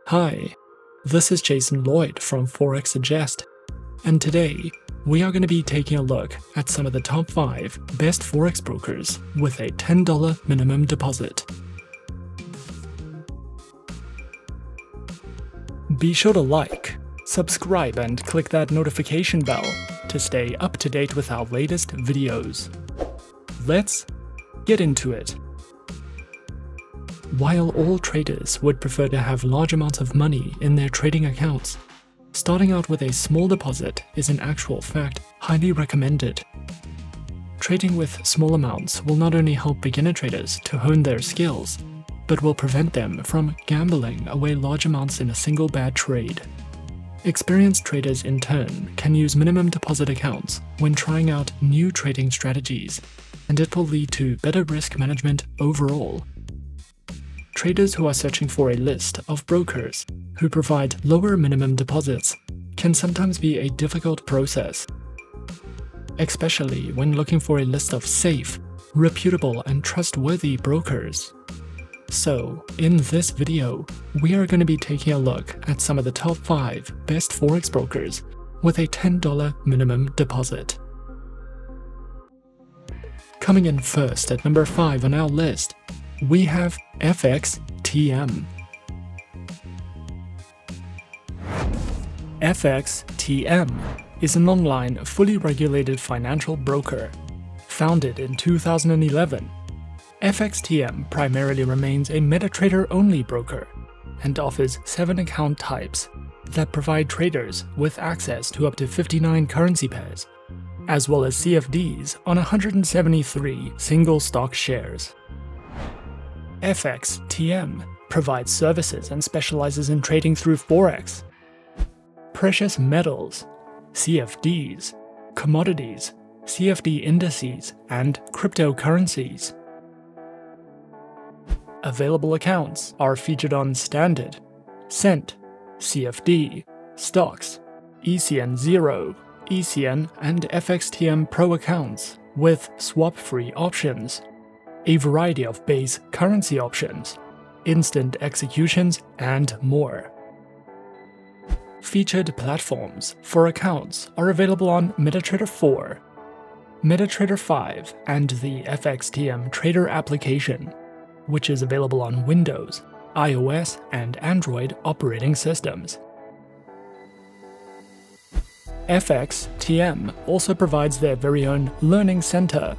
Hi, this is Jason Lloyd from Forexsuggest, and today we are going to be taking a look at some of the top 5 best Forex brokers with a $10 minimum deposit. Be sure to like, subscribe, and click that notification bell to stay up to date with our latest videos. Let's get into it. While all traders would prefer to have large amounts of money in their trading accounts, starting out with a small deposit is in actual fact highly recommended. Trading with small amounts will not only help beginner traders to hone their skills, but will prevent them from gambling away large amounts in a single bad trade. Experienced traders in turn can use minimum deposit accounts when trying out new trading strategies, and it will lead to better risk management overall. Traders who are searching for a list of brokers who provide lower minimum deposits can sometimes be a difficult process, especially when looking for a list of safe, reputable, and trustworthy brokers. So, in this video, we are going to be taking a look at some of the top 5 best Forex brokers with a $10 minimum deposit. Coming in first at number 5 on our list, we have FXTM. FXTM is an online, fully regulated financial broker. Founded in 2011, FXTM primarily remains a MetaTrader-only broker and offers 7 account types that provide traders with access to up to 59 currency pairs, as well as CFDs on 173 single stock shares. FXTM provides services and specializes in trading through Forex, precious metals, CFDs, commodities, CFD indices, and cryptocurrencies. Available accounts are featured on Standard, Cent, CFD, Stocks, ECN Zero, ECN and FXTM Pro accounts with swap-free options, a variety of base currency options, instant executions, and more. Featured platforms for accounts are available on MetaTrader 4, MetaTrader 5, and the FXTM Trader application, which is available on Windows, iOS, and Android operating systems. FXTM also provides their very own Learning Center,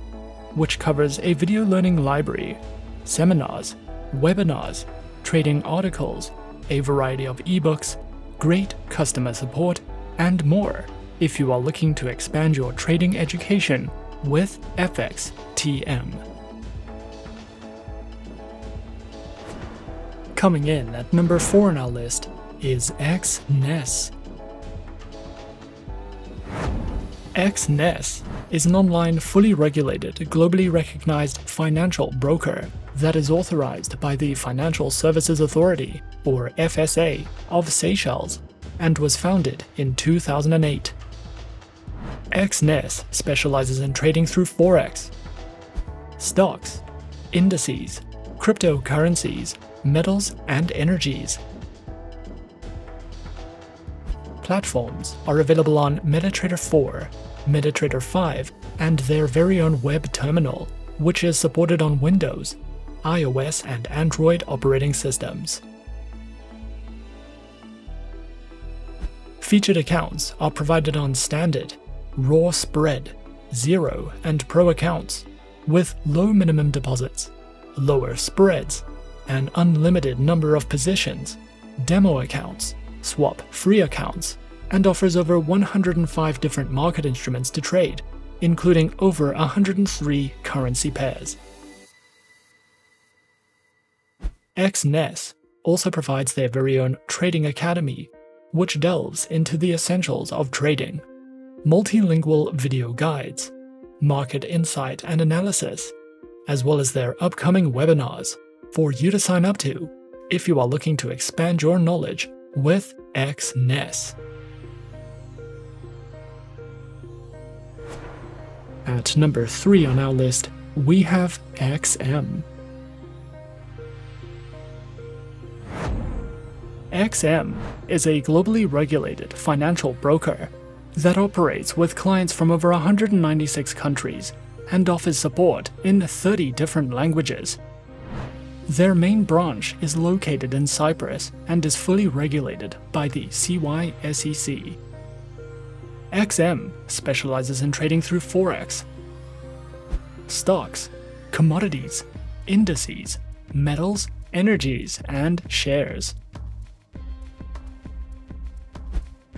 which covers a video learning library, seminars, webinars, trading articles, a variety of ebooks, great customer support, and more if you are looking to expand your trading education with FXTM. Coming in at number 4 on our list is Exness. Exness is an online, fully regulated, globally recognized financial broker that is authorized by the Financial Services Authority, or FSA, of Seychelles, and was founded in 2008. Exness specializes in trading through Forex, stocks, indices, cryptocurrencies, metals, and energies. Platforms are available on MetaTrader 4, MetaTrader 5, and their very own web terminal, which is supported on Windows, iOS, and Android operating systems. Featured accounts are provided on Standard, Raw Spread, Zero, and Pro accounts, with low minimum deposits, lower spreads, an unlimited number of positions, demo accounts, swap-free accounts, and offers over 105 different market instruments to trade, including over 103 currency pairs. Exness also provides their very own Trading Academy, which delves into the essentials of trading, multilingual video guides, market insight and analysis, as well as their upcoming webinars for you to sign up to if you are looking to expand your knowledge with Exness. At number 3 on our list, we have XM. XM is a globally regulated financial broker that operates with clients from over 196 countries and offers support in 30 different languages. Their main branch is located in Cyprus and is fully regulated by the CYSEC. XM specializes in trading through Forex, stocks, commodities, indices, metals, energies, and shares.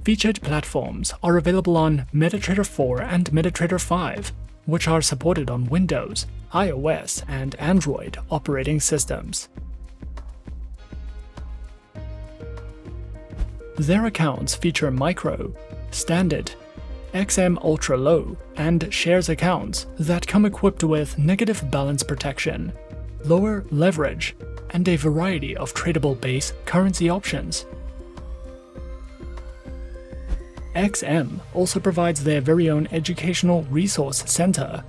Featured platforms are available on MetaTrader 4 and MetaTrader 5, which are supported on Windows, iOS, and Android operating systems. Their accounts feature Micro, Standard, XM Ultra Low, and Shares accounts that come equipped with negative balance protection, lower leverage, and a variety of tradable base currency options. XM also provides their very own educational resource center,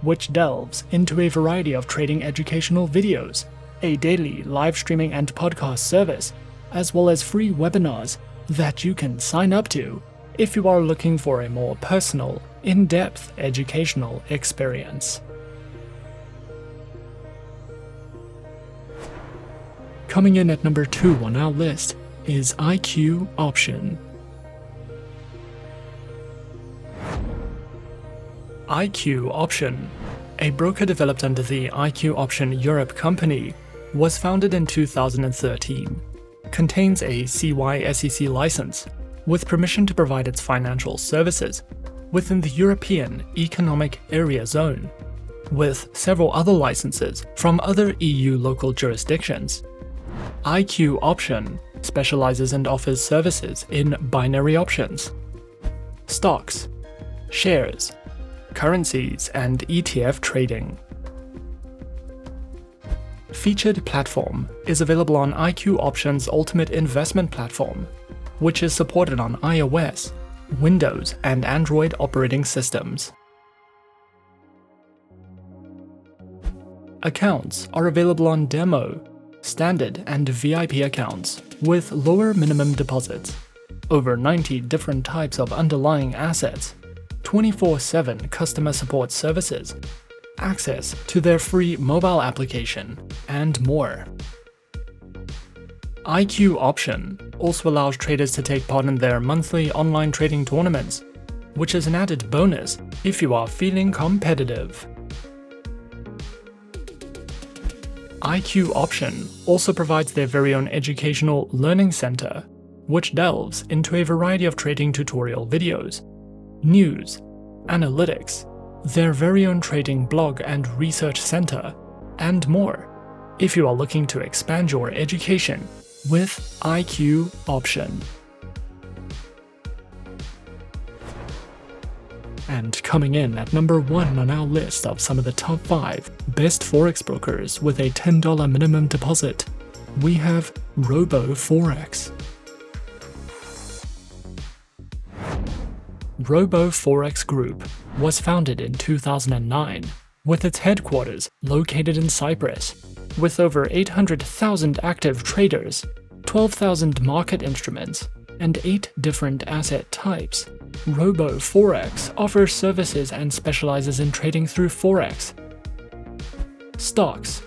which delves into a variety of trading educational videos, a daily live streaming and podcast service, as well as free webinars that you can sign up to if you are looking for a more personal, in-depth educational experience. Coming in at number 2 on our list is IQ Option. IQ Option, a broker developed under the IQ Option Europe company, was founded in 2013, contains a CYSEC license, with permission to provide its financial services within the European Economic Area Zone, with several other licenses from other EU local jurisdictions. IQ Option specializes and offers services in binary options, stocks, shares, currencies, and ETF trading. Featured platform is available on IQ Option's Ultimate Investment Platform, which is supported on iOS, Windows, and Android operating systems. Accounts are available on Demo, Standard, and VIP accounts with lower minimum deposits, over 90 different types of underlying assets, 24/7 customer support services, access to their free mobile application, and more. IQ Option also allows traders to take part in their monthly online trading tournaments, which is an added bonus if you are feeling competitive. IQ Option also provides their very own educational learning center, which delves into a variety of trading tutorial videos, news, analytics, their very own trading blog and research center, and more, if you are looking to expand your education with IQ Option. And coming in at number 1 on our list of some of the top 5 best Forex brokers with a $10 minimum deposit, we have RoboForex. RoboForex Group was founded in 2009, with its headquarters located in Cyprus, with over 800,000 active traders, 12,000 market instruments, and 8 different asset types. RoboForex offers services and specializes in trading through Forex, stocks,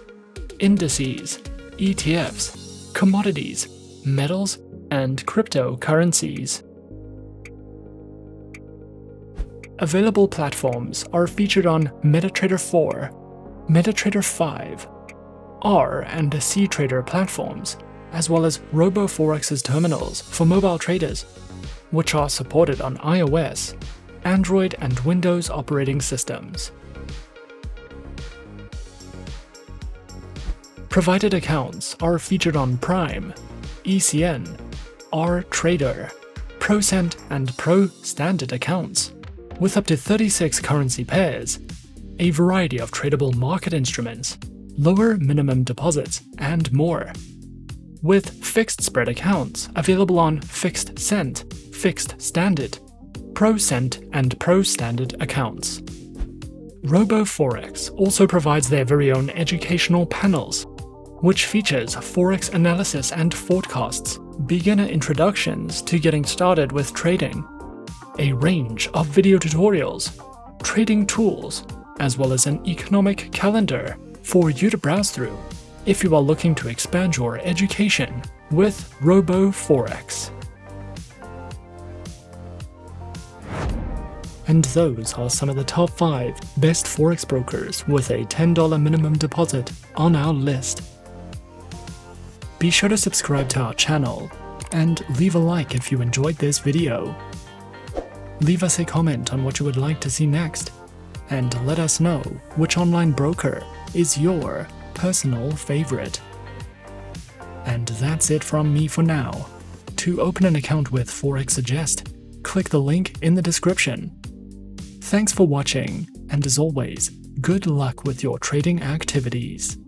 indices, ETFs, commodities, metals, and cryptocurrencies. Available platforms are featured on MetaTrader 4, MetaTrader 5, R and C Trader platforms, as well as RoboForex's terminals for mobile traders, which are supported on iOS, Android, and Windows operating systems. Provided accounts are featured on Prime, ECN, R Trader, ProCent, and Pro Standard accounts, with up to 36 currency pairs, a variety of tradable market instruments, lower minimum deposits, and more. With fixed spread accounts available on Fixed Cent, Fixed Standard, ProCent, and Pro Standard accounts. RoboForex also provides their very own educational panels, which features Forex analysis and forecasts beginner introductions to getting started with trading, a range of video tutorials, trading tools, as well as an economic calendar for you to browse through if you are looking to expand your education with RoboForex. And those are some of the top 5 best Forex brokers with a $10 minimum deposit on our list. Be sure to subscribe to our channel and leave a like if you enjoyed this video. Leave us a comment on what you would like to see next, and let us know which online broker is your personal favorite. And that's it from me for now. To open an account with Forexsuggest, click the link in the description. Thanks for watching, and as always, good luck with your trading activities.